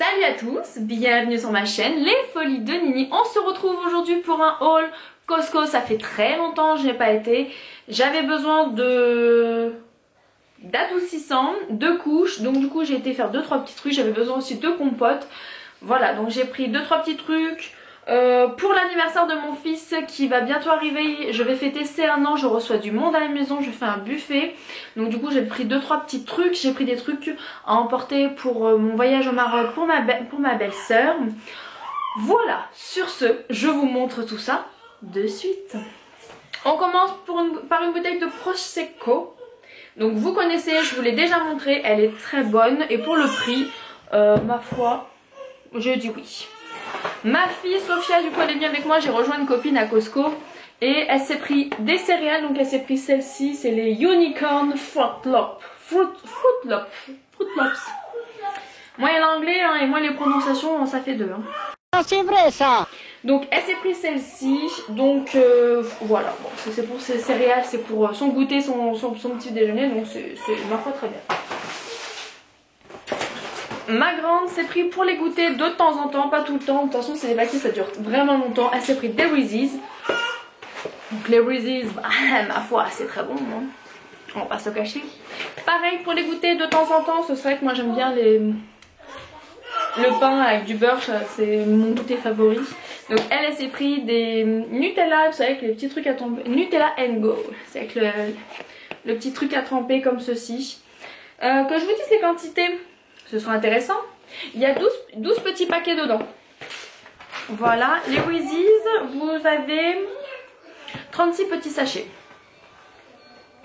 Salut à tous, bienvenue sur ma chaîne Les Folies de Nini. On se retrouve aujourd'hui pour un haul Costco. Ça fait très longtemps que je n'ai pas été. J'avais besoin d'adoucissant, de couches. Donc du coup j'ai été faire 2-3 petits trucs. J'avais besoin aussi de compotes. Voilà, donc j'ai pris 2-3 petits trucs. Pour l'anniversaire de mon fils qui va bientôt arriver, je vais fêter ses 1 an, je reçois du monde à la maison, je fais un buffet. Donc du coup j'ai pris 2-3 petits trucs, j'ai pris des trucs à emporter pour mon voyage au Maroc pour ma belle-sœur. Voilà, sur ce, je vous montre tout ça de suite. On commence par une bouteille de Prosecco. Donc vous connaissez, je vous l'ai déjà montré, elle est très bonne et pour le prix, ma foi, je dis oui. Ma fille Sophia, du coup elle est venue avec moi, j'ai rejoint une copine à Costco et elle s'est pris des céréales, donc elle s'est pris celle-ci, c'est les Unicorn Fruit Loops. Moi il y a l'anglais hein, et moi les prononciations ça fait deux. Hein. Ah, c'est vrai ça. Donc elle s'est pris celle-ci, donc voilà, bon, c'est pour ses céréales, c'est pour son goûter, son petit déjeuner, donc c'est ma foi très bien. Ma grande s'est pris pour les goûter de temps en temps, pas tout le temps. De toute façon, c'est des paquets, ça dure vraiment longtemps. Elle s'est pris des Reese's. Donc les Reese's, bah, ma foi, c'est très bon. Hein. On va pas se cacher. Pareil pour les goûter de temps en temps. Ce serait que moi j'aime bien le pain avec du beurre, c'est mon goûter favori. Donc elle s'est pris des Nutella, vous savez, avec les petits trucs à tremper. Nutella & Go. C'est avec le petit truc à tremper comme ceci. Que je vous dise les quantités. Ce sera intéressant. Il y a 12 petits paquets dedans. Voilà, les Reese's, vous avez 36 petits sachets.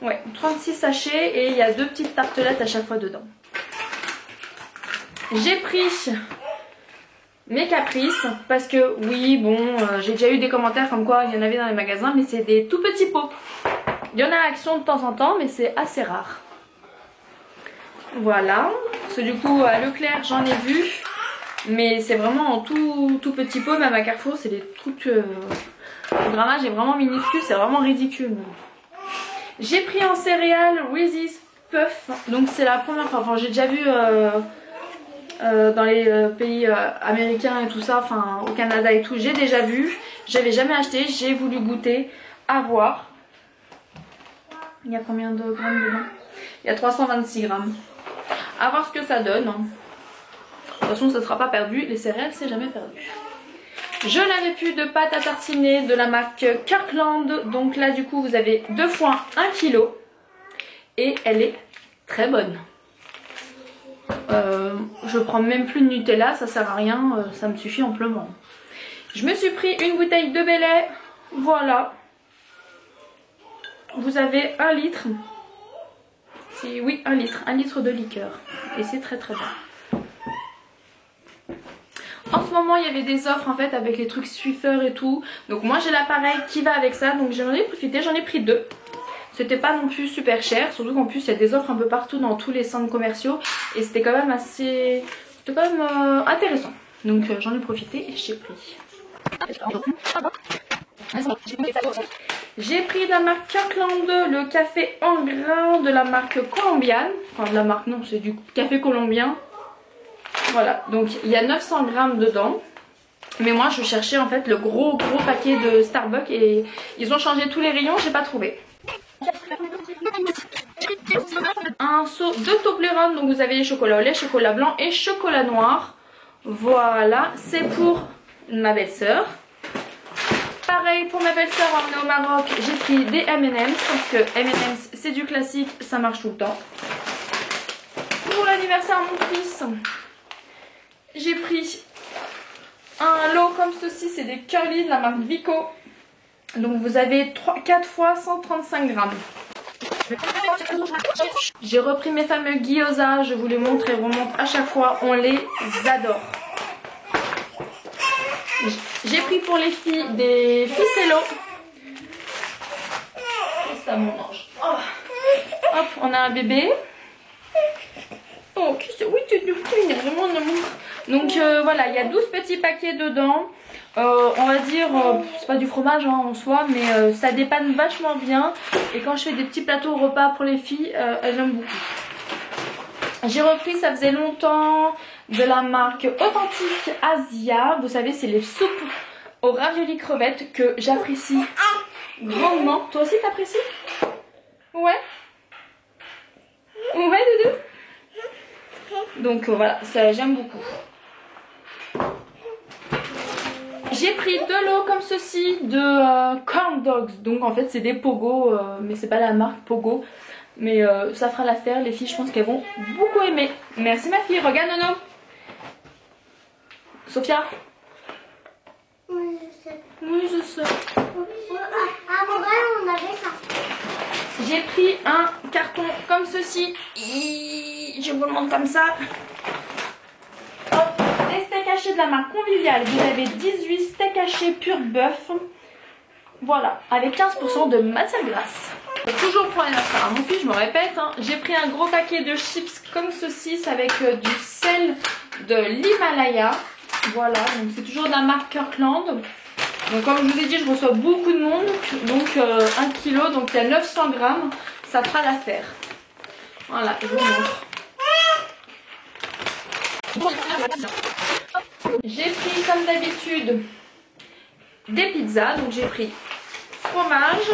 Ouais, 36 sachets et il y a 2 petites tartelettes à chaque fois dedans. J'ai pris mes caprices parce que oui, bon, j'ai déjà eu des commentaires comme quoi il y en avait dans les magasins, mais c'est des tout petits pots. Il y en a à Action de temps en temps, mais c'est assez rare. Voilà, parce que du coup à Leclerc j'en ai vu, mais c'est vraiment en tout petit pot, même à Carrefour c'est des trucs, le grammage est vraiment minuscule, c'est vraiment ridicule. J'ai pris en céréales Reese's Puff, donc c'est la première fois, enfin j'ai déjà vu dans les pays américains et tout ça, enfin au Canada et tout, j'ai déjà vu, j'avais jamais acheté, j'ai voulu goûter, à voir. Il y a combien de grammes dedans? Il y a 326 grammes. À voir ce que ça donne. De toute façon, ça ne sera pas perdu. Les céréales, c'est jamais perdu. Je n'avais plus de pâte à tartiner de la marque Kirkland. Donc là, du coup, vous avez 2 fois 1 kg. Et elle est très bonne. Je prends même plus de Nutella. Ça sert à rien. Ça me suffit amplement. Je me suis pris une bouteille de Bel Air. Voilà. Vous avez 1 litre. Oui, 1 litre de liqueur. Et c'est très très bon. En ce moment, il y avait des offres en fait avec les trucs Swiffer et tout. Donc moi j'ai l'appareil qui va avec ça. Donc j'en ai profité, j'en ai pris 2. C'était pas non plus super cher. Surtout qu'en plus il y a des offres un peu partout dans tous les centres commerciaux. Et c'était quand même assez... C'était quand même intéressant. Donc j'en ai profité et j'ai pris. J'ai pris de la marque Kirkland le café en grains de la marque colombienne. Enfin de la marque non, c'est du café colombien. Voilà, donc il y a 900 grammes dedans. Mais moi je cherchais en fait le gros paquet de Starbucks et ils ont changé tous les rayons, j'ai pas trouvé. Un seau de Toblerone, donc vous avez chocolat au lait, chocolat blanc et chocolat noir. Voilà, c'est pour ma belle-sœur. Pareil pour ma belle-sœur emmenée au Maroc, j'ai pris des M&M's parce que M&M's c'est du classique, ça marche tout le temps. Pour l'anniversaire de mon fils, j'ai pris un lot comme ceci, c'est des curly de la marque Vico. Donc vous avez 4 fois 135 grammes. J'ai repris mes fameux gyoza, je vous les montre et remonte à chaque fois, on les adore. J'ai pris pour les filles des ficello. C'est à mon ange. Oh. Hop, on a un bébé. Oh, oui, il y a vraiment un amour. Donc voilà, il y a 12 petits paquets dedans. On va dire, c'est pas du fromage hein, en soi, mais ça dépanne vachement bien. Et quand je fais des petits plateaux repas pour les filles, elles aiment beaucoup. J'ai repris, ça faisait longtemps, de la marque Authentique Asia. Vous savez, c'est les soupes aux raviolis crevettes que j'apprécie grandement. Toi aussi t'apprécies? Ouais. Ouais, Doudou. Donc voilà, ça j'aime beaucoup. J'ai pris de l'eau comme ceci de Corn Dogs. Donc en fait c'est des Pogo, mais c'est pas la marque Pogo. Mais ça fera l'affaire, les filles je pense qu'elles vont beaucoup aimer. Merci ma fille, regarde Nono. Sophia? Oui, je sais. Oui je sais. À Montréal, on avait ça. J'ai pris un carton comme ceci. Je vous le montre comme ça. Hop, des steaks hachés de la marque Convivial. Vous avez 18 steaks hachés pur bœuf. Voilà, avec 15% de matière grasse. Toujours pour l'anniversaire à mon fils, je me répète. Hein, j'ai pris un gros paquet de chips comme ceci avec du sel de l'Himalaya. Voilà, donc c'est toujours de la marque Kirkland. Donc comme je vous ai dit, je reçois beaucoup de monde. Donc 1 kg, donc il y a 900 grammes. Ça fera l'affaire. Voilà, je vous montre. J'ai pris comme d'habitude des pizzas. Donc j'ai pris fromage.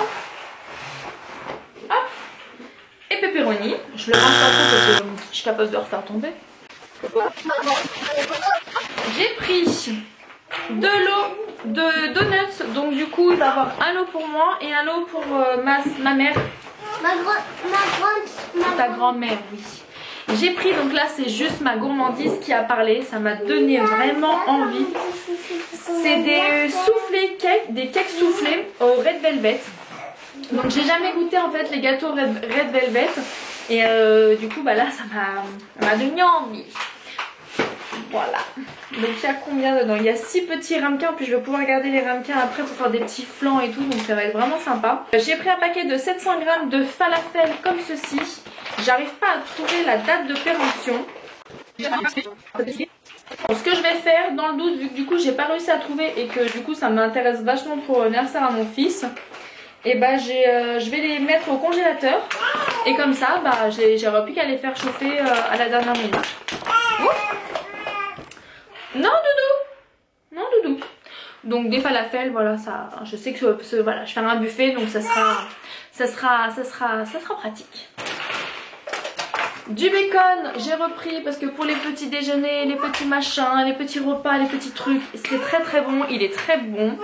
Hop. Et pepperoni. Je le mange pas trop parce que je suis capable de le refaire tomber. J'ai pris de l'eau de donuts. Donc du coup il va y avoir un lot pour moi et un lot pour ma mère. Ta grand-mère, oui. J'ai pris, donc là c'est juste ma gourmandise qui a parlé. Ça m'a donné vraiment envie. C'est des soufflés cakes, des cakes soufflés au Red Velvet. Donc j'ai jamais goûté en fait les gâteaux Red Velvet. Et du coup bah là ça m'a donné envie. Voilà. Donc il y a combien dedans? Il y a 6 petits ramequins. Puis je vais pouvoir garder les ramequins après pour faire des petits flans et tout. Donc ça va être vraiment sympa. J'ai pris un paquet de 700 grammes de falafel comme ceci. J'arrive pas à trouver la date de péremption. Ce que je vais faire dans le doute, vu que du coup j'ai pas réussi à trouver et que du coup ça m'intéresse vachement pour l'anniversaire à mon fils. Et bah je vais les mettre au congélateur. Et comme ça bah j'aurais plus qu'à les faire chauffer à la dernière minute. Non Doudou. Non Doudou. Donc des falafels, voilà, ça, je sais que voilà, je fais un buffet, donc ça sera pratique. Du bacon, j'ai repris parce que pour les petits déjeuners, les petits machins, les petits repas, les petits trucs, c'est très bon, il est très bon.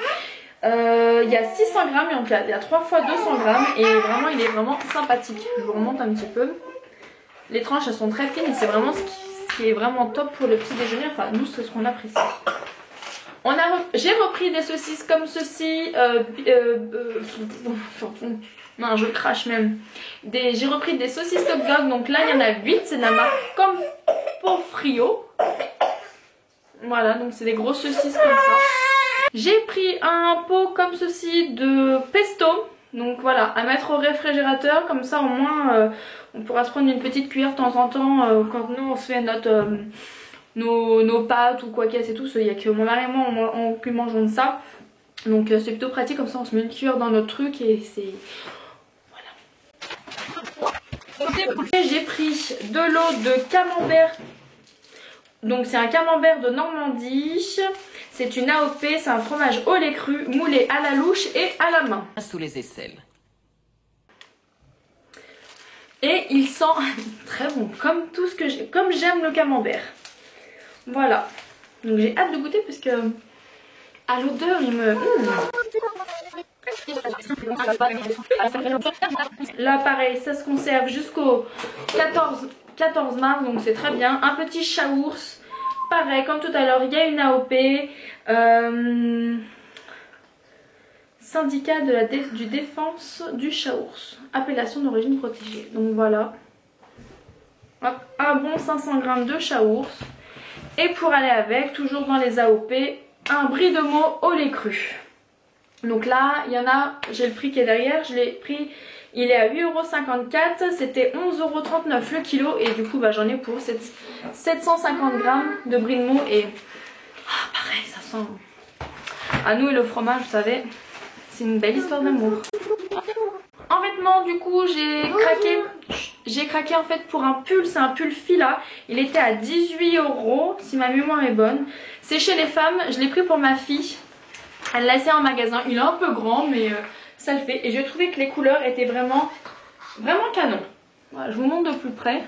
Il y a 600 grammes, donc il y a 3 fois 200 grammes et vraiment il est vraiment sympathique. Je vous remonte un petit peu. Les tranches elles sont très fines et c'est vraiment ce qui est vraiment top pour le petit déjeuner. Enfin nous c'est ce qu'on apprécie. J'ai repris des saucisses comme ceci. Non, je crache même. J'ai repris des saucisses hot dog. Donc là il y en a 8. C'est de la marque comme pour Frio. Voilà, donc c'est des grosses saucisses comme ça. J'ai pris un pot comme ceci de pesto. Donc voilà, à mettre au réfrigérateur. Comme ça au moins on pourra se prendre une petite cuillère de temps en temps quand nous on se fait nos pâtes ou quoi qu'est-ce et tout. Il n'y a que mon mari et moi qui mangeons de ça. Donc c'est plutôt pratique, comme ça on se met une cuillère dans notre truc et c'est... Voilà. J'ai pris de l'eau de camembert. Donc c'est un camembert de Normandie. C'est une AOP, c'est un fromage au lait cru, moulé à la louche et à la main. Sous les aisselles. Et il sent très bon, comme tout ce que j'ai, comme j'aime le camembert. Voilà. Donc j'ai hâte de goûter parce que à l'odeur il me... Là pareil, ça se conserve jusqu'au 14 mars, donc c'est très bien. Un petit chaours. Pareil, comme tout à l'heure, il y a une AOP. Syndicat du défense du chaours. Appellation d'origine protégée. Donc voilà. Hop, un bon 500 grammes de chaours. Et pour aller avec, toujours dans les AOP, un brie de Meaux au lait cru. Donc là, il y en a, j'ai le prix qui est derrière, je l'ai pris, il est à 8,54 €, c'était 11,39 € le kilo et du coup bah, j'en ai pour 750 grammes de brie de Meaux et pareil, ça sent... À nous et le fromage, vous savez, c'est une belle histoire d'amour. En vêtements, du coup, j'ai j'ai craqué en fait pour un pull, c'est un pull Fila. Il était à 18 € si ma mémoire est bonne. C'est chez les femmes, je l'ai pris pour ma fille. Elle l'a essayé en magasin, il est un peu grand mais ça le fait. Et j'ai trouvé que les couleurs étaient vraiment canon. Voilà, je vous montre de plus près.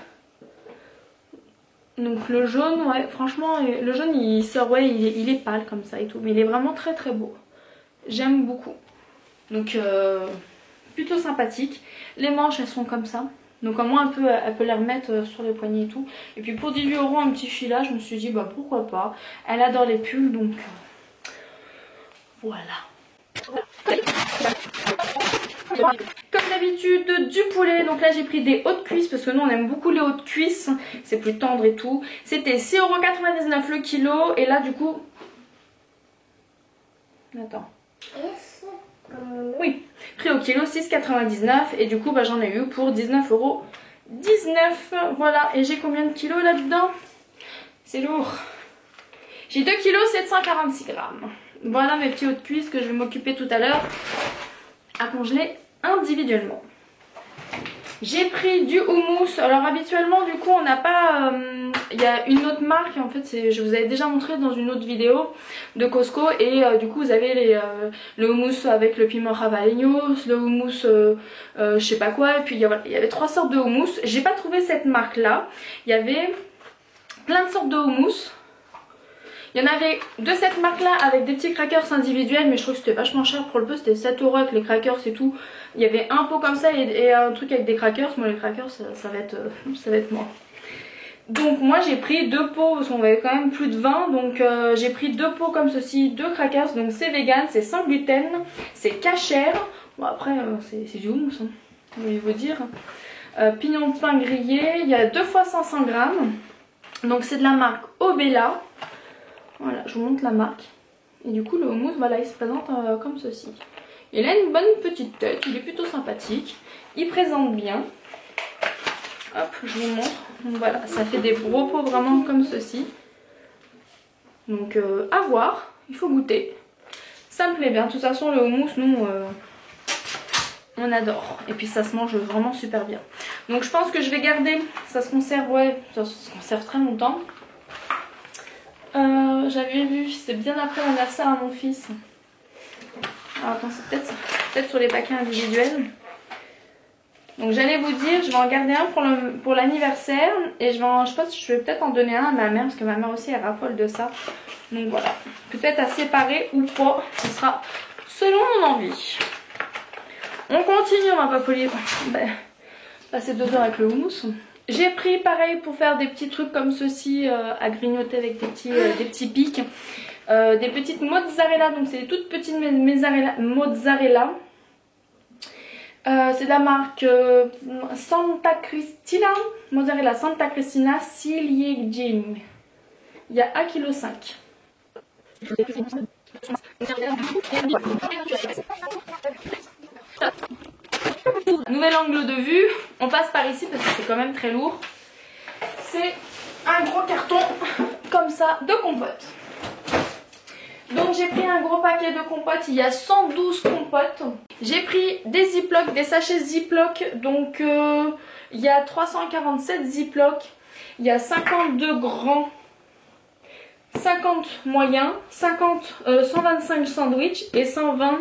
Donc le jaune, ouais, franchement, le jaune il sort, ouais, il est pâle comme ça et tout. Mais il est vraiment très très beau. J'aime beaucoup. Donc plutôt sympathique. Les manches elles sont comme ça. Donc au moins elle peut les remettre sur les poignets et tout. Et puis pour 18 € un petit filat, je me suis dit bah pourquoi pas. Elle adore les pulls donc voilà. Comme d'habitude du poulet, donc là j'ai pris des hautes cuisses parce que nous on aime beaucoup les hautes cuisses, c'est plus tendre et tout. C'était 6,99 € le kilo et là du coup... Attends. Oui, prix au kilo 6,99 et du coup bah, j'en ai eu pour 19,19 €. Voilà, et j'ai combien de kilos là-dedans? C'est lourd. J'ai 2 kg 746 grammes. Voilà mes petits hauts de cuisse que je vais m'occuper tout à l'heure à congeler individuellement. J'ai pris du houmous. Alors habituellement du coup on n'a pas... Il y a une autre marque en fait, je vous avais déjà montré dans une autre vidéo de Costco. Et du coup vous avez le houmous avec le piment jalapeño, le houmous je sais pas quoi. Et puis voilà, il y avait 3 sortes de houmous. J'ai pas trouvé cette marque là. Il y avait plein de sortes de houmous. Il y en avait de cette marque là avec des petits crackers individuels, mais je trouve que c'était vachement cher pour le pot, c'était 7 € avec les crackers et tout. Il y avait un pot comme ça et un truc avec des crackers. Moi les crackers ça va être moi. Donc moi j'ai pris 2 pots parce qu'on avait quand même plus de 20. Donc j'ai pris 2 pots comme ceci, 2 crackers. Donc c'est vegan, c'est sans gluten, c'est cachère. Bon après c'est du houmous hein, je vais vous dire. Pignon de pain grillé, il y a 2 fois 500 grammes. Donc c'est de la marque Obella. Voilà, je vous montre la marque. Et du coup le houmous, voilà, il se présente comme ceci. Il a une bonne petite tête, il est plutôt sympathique. Il présente bien. Hop, je vous montre. Donc voilà, ça fait des gros pots vraiment comme ceci. Donc à voir, il faut goûter. Ça me plaît bien. De toute façon le houmous, nous, on adore. Et puis ça se mange vraiment super bien. Donc je pense que je vais garder, ça se conserve, ouais, ça se conserve très longtemps. J'avais vu, c'est bien après l'anniversaire à mon fils. Alors attends, c'est peut-être sur les paquets individuels. Donc j'allais vous dire, je vais en garder un pour l'anniversaire. Et je pense que je vais peut-être en donner un à ma mère, parce que ma mère aussi elle raffole de ça. Donc voilà, peut-être à séparer ou pas, ce sera selon mon envie. On continue, on va pas passer 2 heures avec le houmous. J'ai pris pareil pour faire des petits trucs comme ceci à grignoter avec des petits pics. Des petites mozzarella, donc c'est des toutes petites mozzarella. C'est de la marque Santa Cristina, mozzarella Santa Cristina Ciliegin. Il y a 1,5 kg. Nouvel angle de vue, on passe par ici parce que c'est quand même très lourd. C'est un gros carton comme ça de compote. Donc j'ai pris un gros paquet de compotes, il y a 112 compotes. J'ai pris des ziplocs, des sachets ziplocs, donc il y a 347 ziplocs. Il y a 52 grands, 50 moyens, 125 sandwichs et 120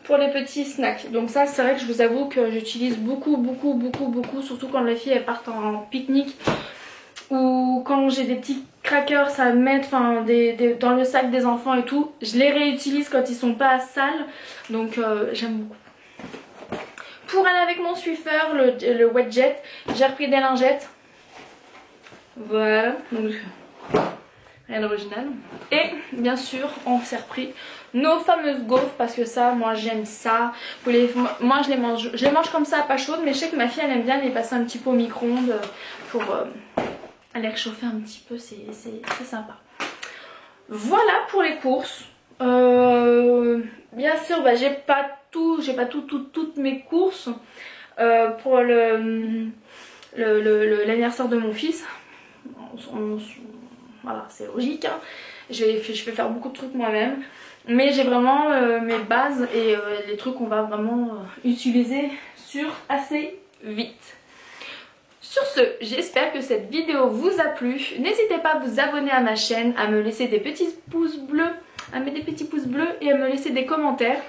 pour les petits snacks. Donc ça c'est vrai que je vous avoue que j'utilise beaucoup, surtout quand les filles elles partent en pique-nique. Ou quand j'ai des petits crackers à mettre dans le sac des enfants et tout, je les réutilise quand ils sont pas sales. Donc j'aime beaucoup. Pour aller avec mon Swiffer, le Wet Jet, j'ai repris des lingettes. Voilà, donc rien d'original. Et bien sûr on s'est repris nos fameuses gaufres parce que ça, moi j'aime ça. Moi je les mange comme ça, pas chaudes, mais je sais que ma fille elle aime bien les passer un petit peu au micro-ondes pour les réchauffer un petit peu, c'est sympa. Voilà pour les courses. Bien sûr, bah, j'ai pas toutes mes courses pour l'anniversaire de mon fils. Voilà, c'est logique. Hein. Je vais faire beaucoup de trucs moi-même. Mais j'ai vraiment mes bases et les trucs qu'on va vraiment utiliser sur assez vite. Sur ce, j'espère que cette vidéo vous a plu. N'hésitez pas à vous abonner à ma chaîne, à me laisser des petits pouces bleus, à mettre des petits pouces bleus et à me laisser des commentaires.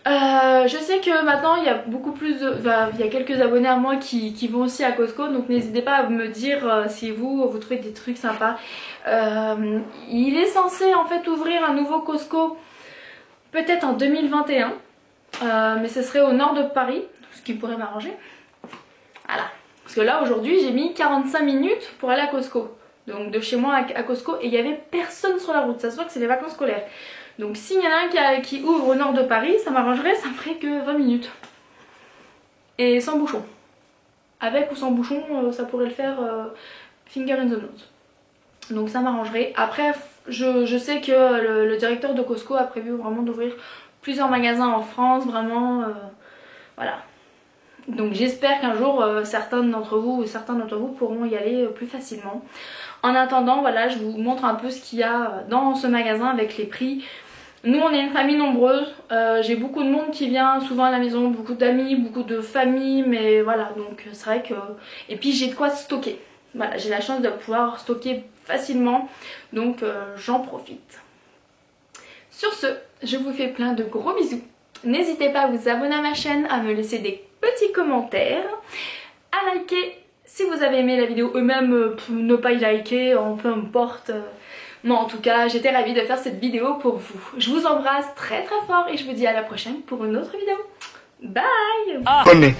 Je sais que maintenant il y a beaucoup plus de... Enfin, il y a quelques abonnés à moi qui vont aussi à Costco, donc n'hésitez pas à me dire si vous trouvez des trucs sympas. Il est censé en fait ouvrir un nouveau Costco peut-être en 2021, mais ce serait au nord de Paris, ce qui pourrait m'arranger. Voilà. Parce que là aujourd'hui j'ai mis 45 minutes pour aller à Costco. Donc de chez moi à Costco et il n'y avait personne sur la route. Ça se voit que c'est les vacances scolaires. Donc s'il y en a un qui ouvre au nord de Paris, ça m'arrangerait, ça me ferait que 20 minutes. Et sans bouchon. Avec ou sans bouchon, ça pourrait le faire finger in the nose. Donc ça m'arrangerait. Après je sais que le directeur de Costco a prévu vraiment d'ouvrir plusieurs magasins en France. Vraiment voilà. Donc j'espère qu'un jour certains d'entre vous pourront y aller plus facilement. En attendant, voilà, je vous montre un peu ce qu'il y a dans ce magasin avec les prix. Nous on est une famille nombreuse, j'ai beaucoup de monde qui vient souvent à la maison, beaucoup d'amis, beaucoup de familles, mais voilà, donc c'est vrai que... Et puis j'ai de quoi stocker. Voilà, j'ai la chance de pouvoir stocker facilement, donc j'en profite. Sur ce, je vous fais plein de gros bisous. N'hésitez pas à vous abonner à ma chaîne, à me laisser des petits commentaires, à liker si vous avez aimé la vidéo, ou même ne pas y liker, peu importe. Non, en tout cas, j'étais ravie de faire cette vidéo pour vous. Je vous embrasse très très fort et je vous dis à la prochaine pour une autre vidéo. Bye!